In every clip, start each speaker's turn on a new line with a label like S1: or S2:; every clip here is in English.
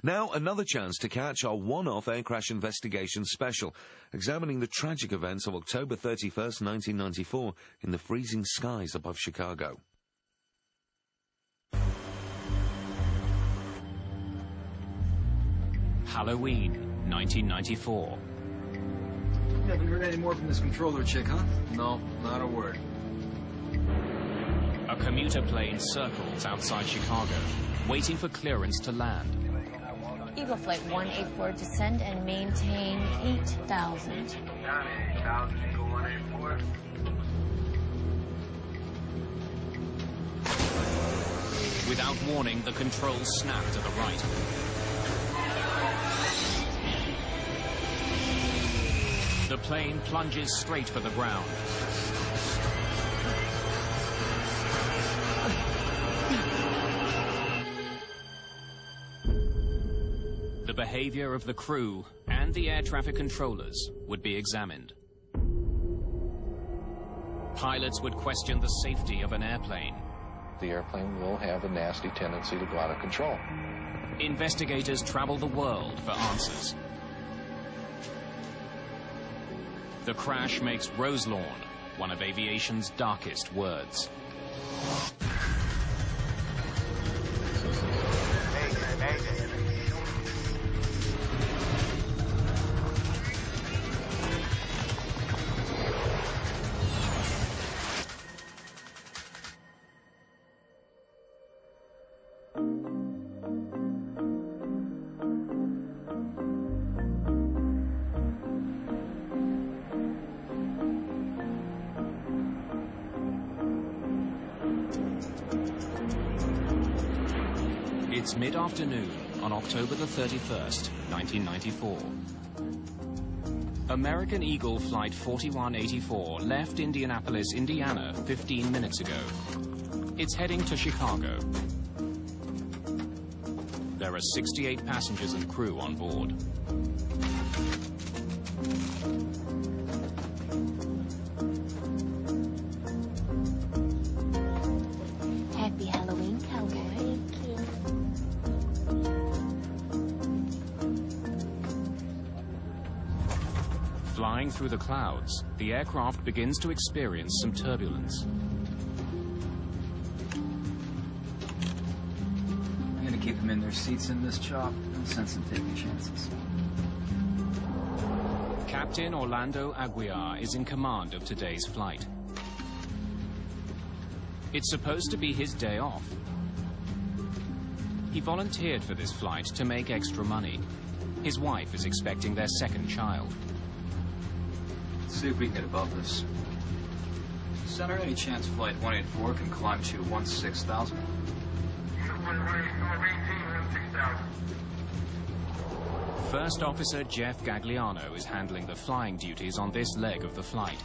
S1: Now, another chance to catch our one-off air crash investigation special, examining the tragic events of October 31st, 1994, in the freezing skies above Chicago.
S2: Halloween, 1994.
S3: You haven't heard any more from this controller chick, huh?
S4: No, not a word.
S2: A commuter plane circles outside Chicago, waiting for clearance to land.
S5: Eagle Flight 184, descend and maintain 8,000.
S6: Down 8,000, Eagle 184.
S2: Without warning, the controls snap to the right. The plane plunges straight for the ground. The behavior of the crew and the air traffic controllers would be examined. Pilots would question the safety of an airplane.
S7: The airplane will have a nasty tendency to go out of control.
S2: Investigators travel the world for answers. The crash makes Roselawn one of aviation's darkest words. It's mid-afternoon on October the 31st, 1994. American Eagle Flight 4184 left Indianapolis, Indiana 15 minutes ago. It's heading to Chicago. There are 68 passengers and crew on board.
S5: Happy Halloween, cowboy.
S2: Flying through the clouds, the aircraft begins to experience some turbulence.
S3: I'm gonna keep them in their seats in this chop. No sense in taking chances.
S2: Captain Orlando Aguiar is in command of today's flight. It's supposed to be his day off. He volunteered for this flight to make extra money. His wife is expecting their second child.
S3: Let's see if we can get above this. Center, any chance Flight 184 can climb to 16,000?
S2: First Officer Jeff Gagliano is handling the flying duties on this leg of the flight.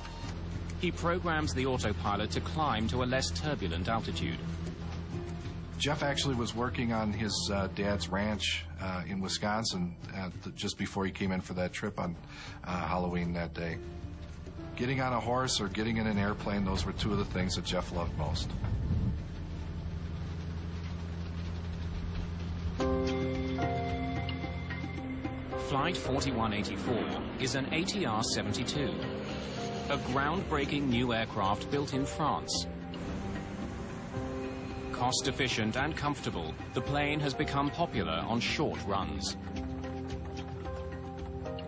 S2: He programs the autopilot to climb to a less turbulent altitude.
S8: Jeff actually was working on his dad's ranch in Wisconsin just before he came in for that trip on Halloween that day. Getting on a horse or getting in an airplane, those were two of the things that Jeff loved most.
S2: Flight 4184 is an ATR-72, a groundbreaking new aircraft built in France. Cost-efficient and comfortable, the plane has become popular on short runs.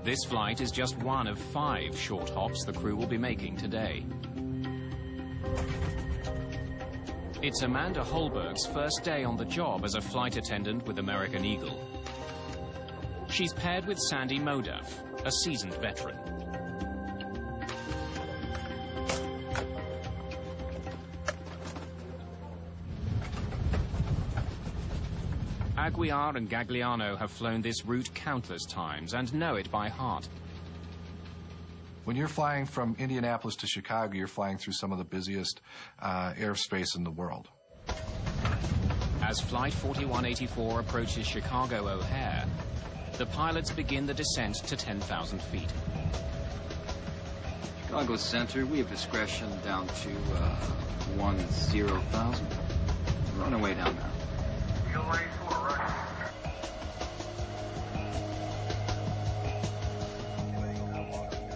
S2: This flight is just one of 5 short hops the crew will be making today. It's Amanda Holberg's first day on the job as a flight attendant with American Eagle. She's paired with Sandy Modaf, a seasoned veteran. Aguiar and Gagliano have flown this route countless times and know it by heart.
S8: When you're flying from Indianapolis to Chicago, you're flying through some of the busiest airspace in the world.
S2: As Flight 4184 approaches Chicago O'Hare, the pilots begin the descent to 10,000 feet.
S3: Chicago Center, we have discretion down to 10,000. We're on our way down now.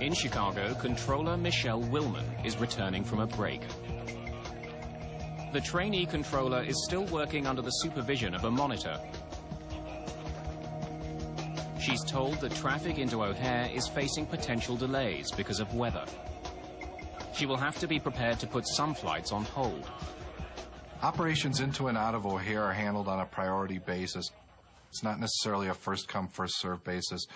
S2: In Chicago, controller Michelle Willman is returning from a break. The trainee controller is still working under the supervision of a monitor. She's told that traffic into O'Hare is facing potential delays because of weather. She will have to be prepared to put some flights on hold.
S8: Operations into and out of O'Hare are handled on a priority basis. It's not necessarily a first-come, first-served basis.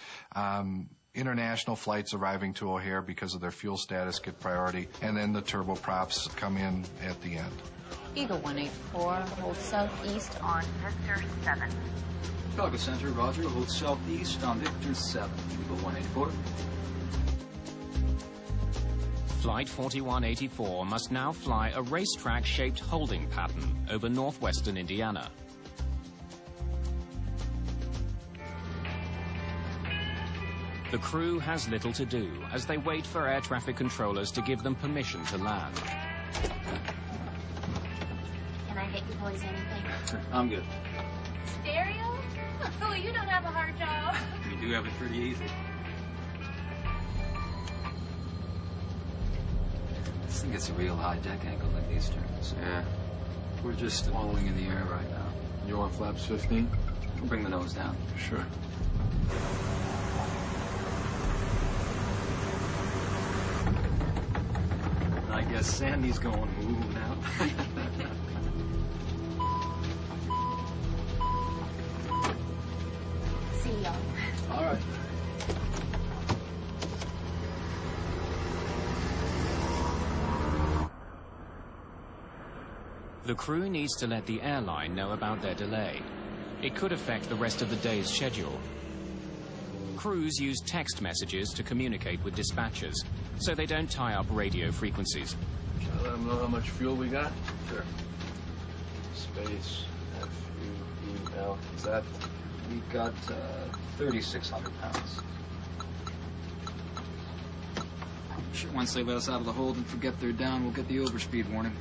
S8: International flights arriving to O'Hare because of their fuel status get priority, and then the turboprops come in at the end.
S5: Eagle 184, hold southeast on Victor 7.
S3: Chicago Center, roger. Hold southeast on Victor 7. Eagle 184.
S2: Flight 4184 must now fly a racetrack-shaped holding pattern over northwestern Indiana. The crew has little to do as they wait for air traffic controllers to give them permission to land.
S5: Can I get you boys anything?
S3: I'm good.
S5: Stereo? Oh, you don't have a hard job.
S3: We do have it pretty easy. This thing gets a real high deck angle at these turns. Yeah. We're just following in the air right now.
S4: You want flaps 15?
S3: We'll bring the nose down.
S4: Sure.
S3: I guess Sandy's going ooh now.
S5: See y'all.
S3: All right.
S2: The crew needs to let the airline know about their delay. It could affect the rest of the day's schedule. Crews use text messages to communicate with dispatchers, so they don't tie up radio frequencies.
S4: Shall I let them know how much fuel we got?
S3: Sure.
S4: Space, F-U-E-L. Is that?
S3: We've got 3,600 pounds. Sure, once they let us out of the hold and forget they're down, we'll get the overspeed warning.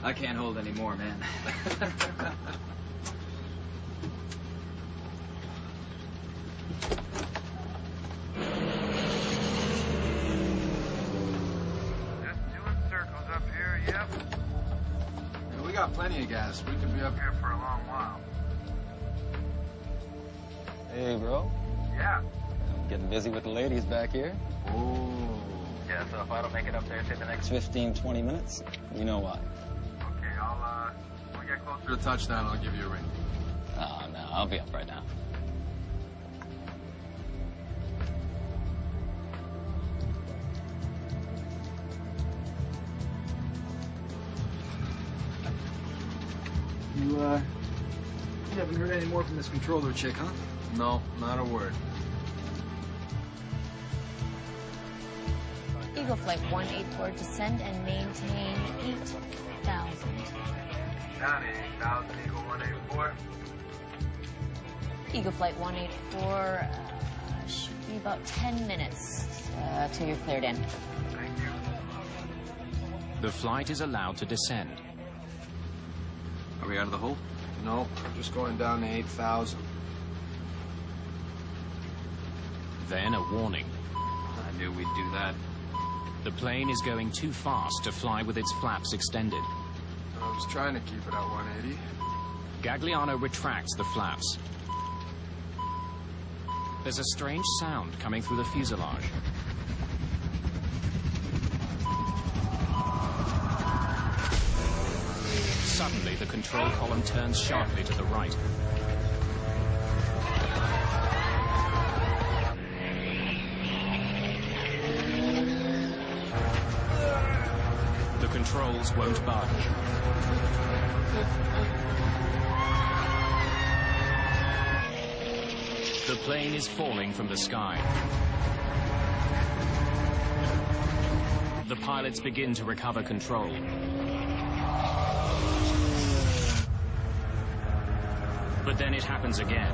S3: I can't hold any more, man.
S4: We got plenty of gas. We could be up
S6: Here for a long while.
S9: Hey, bro.
S6: Yeah.
S9: Getting busy with the ladies back here.
S4: Oh.
S6: Yeah, so if I don't make it up there, say the next...
S9: 15, 20 minutes. You know why.
S6: Okay, when we get closer
S4: To the touchdown, I'll give you a ring.
S9: Oh, no, I'll be up right now.
S3: You haven't heard any more from this controller chick, huh?
S4: No, not a word.
S5: Eagle Flight 184, descend and maintain 8,000.
S6: down 8,000, Eagle 184.
S5: Eagle Flight 184, should be about 10 minutes till you're cleared in.
S6: Thank you.
S2: The flight is allowed to descend.
S3: Are we out of the hole?
S4: No, we're just going down to 8,000.
S2: Then a warning.
S3: I knew we'd do that.
S2: The plane is going too fast to fly with its flaps extended.
S4: I was trying to keep it at 180.
S2: Gagliano retracts the flaps. There's a strange sound coming through the fuselage. Suddenly, the control column turns sharply to the right. The controls won't budge. The plane is falling from the sky. The pilots begin to recover control. But then it happens again.